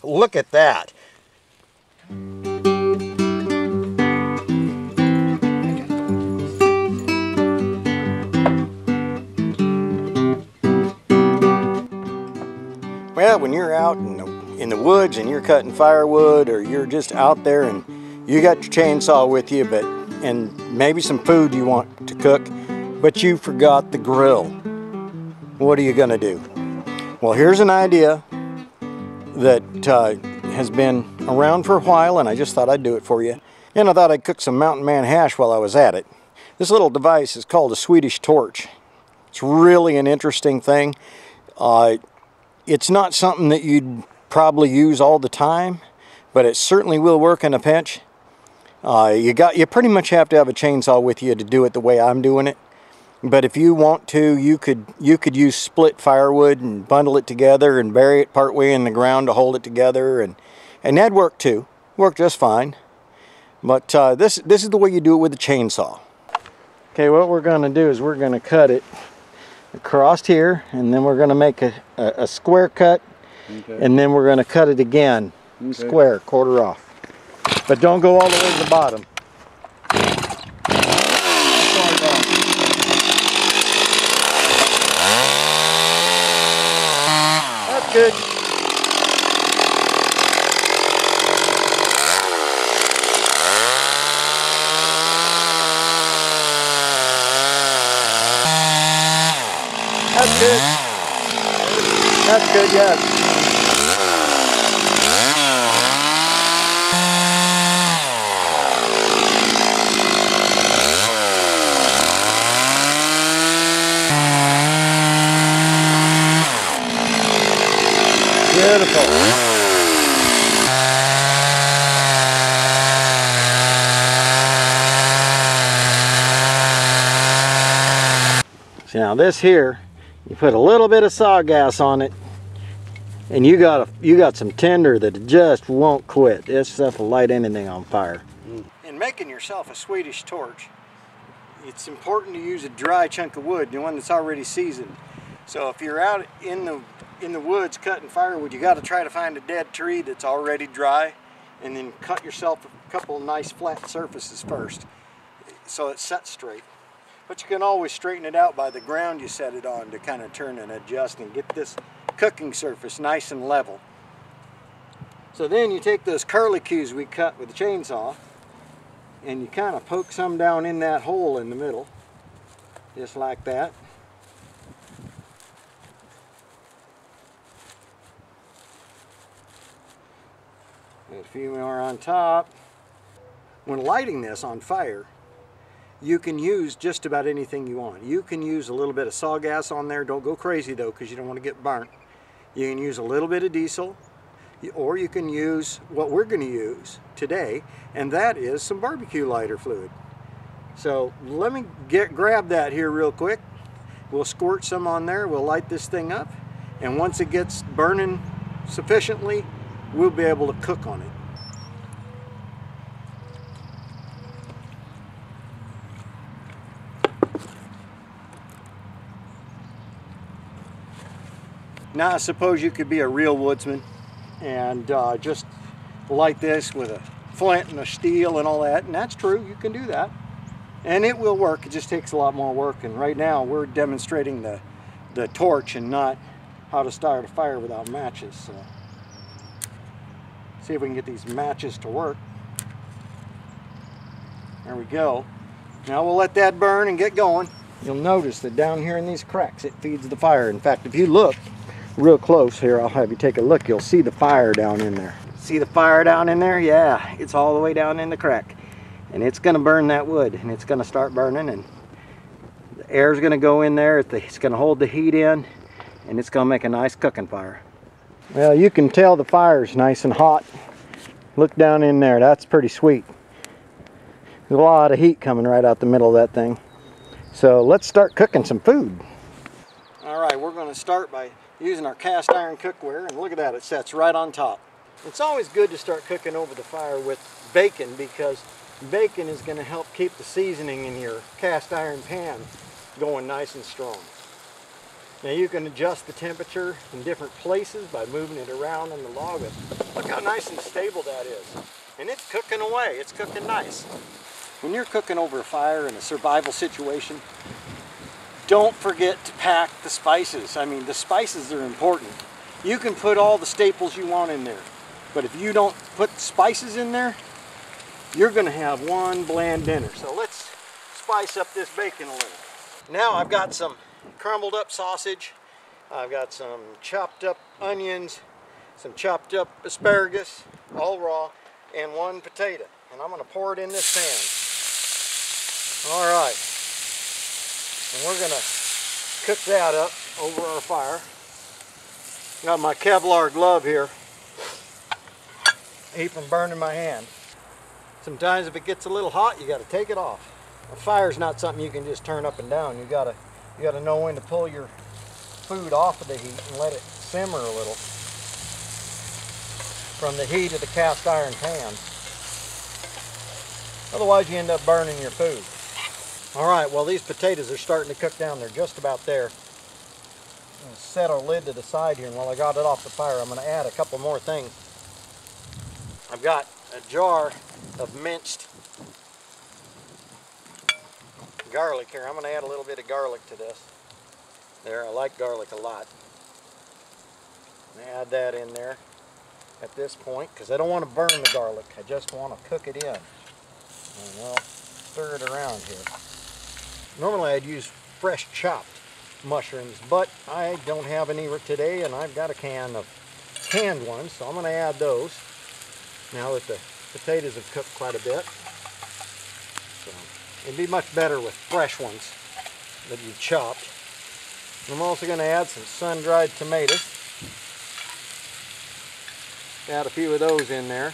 Look at that. Well, when you're out in the woods and you're cutting firewood, or you're just out there and you got your chainsaw with you, and maybe some food you want to cook, but you forgot the grill, what are you gonna do? Well, here's an idea that has been around for a while, and I just thought I'd do it for you. And I thought I'd cook some Mountain Man hash while I was at it. This little device is called a Swedish Torch. It's really an interesting thing. It's not something that you'd probably use all the time, but it certainly will work in a pinch. You pretty much have to have a chainsaw with you to do it the way I'm doing it. But if you want to, you could use split firewood and bundle it together and bury it partway in the ground to hold it together, and that'd work too. Work just fine. But this is the way you do it with a chainsaw. Okay, what we're going to do is we're going to cut it across here, and then we're going to make a square cut, okay. And then we're going to cut it again, okay. Square, quarter off. But don't go all the way to the bottom. That's good. That's good. That's good, yes. Beautiful. See, now this here, you put a little bit of sawgas on it, and you got some tinder that just won't quit. This stuff will light anything on fire. In making yourself a Swedish torch, it's important to use a dry chunk of wood, the one that's already seasoned. So if you're out in the woods cutting firewood, you got to try to find a dead tree that's already dry, and then cut yourself a couple of nice flat surfaces first, so it sets straight. But you can always straighten it out by the ground you set it on to kind of turn and adjust and get this cooking surface nice and level. So then you take those curlicues we cut with the chainsaw, and you kind of poke some down in that hole in the middle, just like that. A few more on top. When lighting this on fire, you can use just about anything you want. You can use a little bit of sawgas on there. Don't go crazy though, because you don't want to get burnt. You can use a little bit of diesel, or you can use what we're going to use today, and that is some barbecue lighter fluid. So let me grab that here real quick. We'll squirt some on there. We'll light this thing up, and once it gets burning sufficiently, we'll be able to cook on it. Now I suppose you could be a real woodsman and just light this with a flint and a steel and all that, and that's true, you can do that. And it will work, it just takes a lot more work, and right now we're demonstrating the torch and not how to start a fire without matches. So see if we can get these matches to work. There we go. Now we'll let that burn and get going. You'll notice that down here in these cracks it feeds the fire. In fact, if you look real close here, I'll have you take a look, you'll see the fire down in there. See the fire down in there? Yeah, it's all the way down in the crack. And it's going to burn that wood, and it's going to start burning, and the air's going to go in there, it's going to hold the heat in, and it's going to make a nice cooking fire. Well, you can tell the fire's nice and hot. Look down in there, that's pretty sweet. There's a lot of heat coming right out the middle of that thing. So let's start cooking some food. Alright, we're going to start by using our cast iron cookware, and look at that, it sets right on top. It's always good to start cooking over the fire with bacon, because bacon is going to help keep the seasoning in your cast iron pan going nice and strong. Now you can adjust the temperature in different places by moving it around on the log. Look how nice and stable that is. And it's cooking away, it's cooking nice. When you're cooking over a fire in a survival situation, don't forget to pack the spices. I mean, the spices are important. You can put all the staples you want in there, but if you don't put spices in there, you're gonna have one bland dinner. So let's spice up this bacon a little. Now I've got some crumbled up sausage, I've got some chopped up onions, some chopped up asparagus, all raw, and one potato. And I'm gonna pour it in this pan. All right, and we're gonna cook that up over our fire. Got my Kevlar glove here, keep from burning my hand. Sometimes if it gets a little hot, you gotta take it off. A fire's not something you can just turn up and down. You gotta know when to pull your food off of the heat and let it simmer a little from the heat of the cast iron pan. Otherwise you end up burning your food. All right, well these potatoes are starting to cook down. They're just about there. I'm gonna set our lid to the side here, and while I got it off the fire, I'm gonna add a couple more things. I've got a jar of minced garlic here. I'm going to add a little bit of garlic to this. There, I like garlic a lot. I'm going to add that in there at this point because I don't want to burn the garlic. I just want to cook it in. And I'll stir it around here. Normally I'd use fresh chopped mushrooms, but I don't have any today, and I've got a can of canned ones, so I'm going to add those now that the potatoes have cooked quite a bit. So it'd be much better with fresh ones that you've chopped. I'm also going to add some sun-dried tomatoes. Add a few of those in there.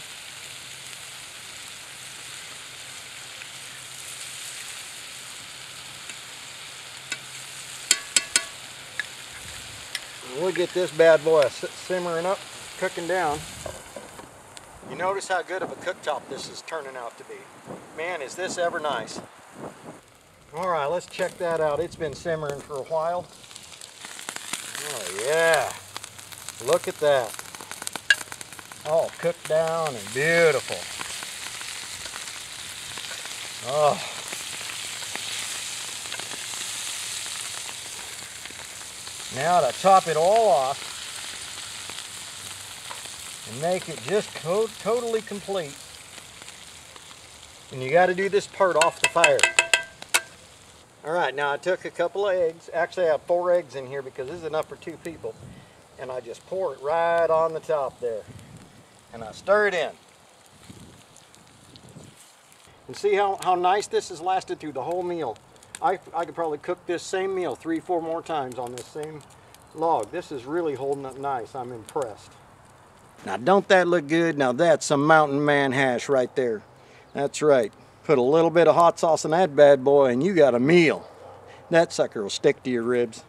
And we'll get this bad boy simmering up, cooking down. You notice how good of a cooktop this is turning out to be. Man, is this ever nice. All right, let's check that out. It's been simmering for a while. Oh yeah, look at that. All cooked down and beautiful. Oh. Now to top it all off and make it just totally complete. And you got to do this part off the fire. All right, now I took a couple of eggs. Actually, I have 4 eggs in here because this is enough for 2 people. And I just pour it right on the top there. And I stir it in. And see how nice this has lasted through the whole meal. I could probably cook this same meal 3-4 more times on this same log. This is really holding up nice. I'm impressed. Now don't that look good? Now that's some mountain man hash right there. That's right. Put a little bit of hot sauce on that bad boy and you got a meal. That sucker will stick to your ribs.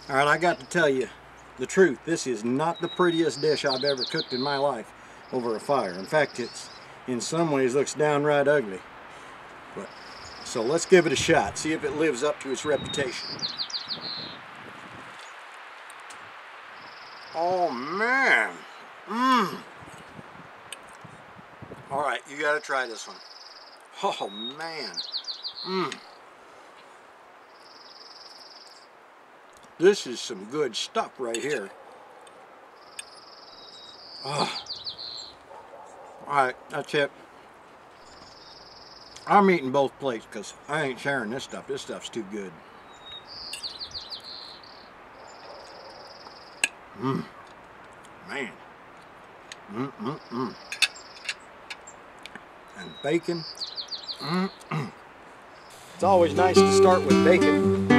All right, I got to tell you the truth. This is not the prettiest dish I've ever cooked in my life over a fire. In fact, it's in some ways looks downright ugly. But so let's give it a shot. See if it lives up to its reputation. Oh man. All right, you got to try this one. Oh man. This is some good stuff right here. Oh. All right, that's it. I'm eating both plates because I ain't sharing this stuff. This stuff's too good. Man. And bacon. It's always nice to start with bacon.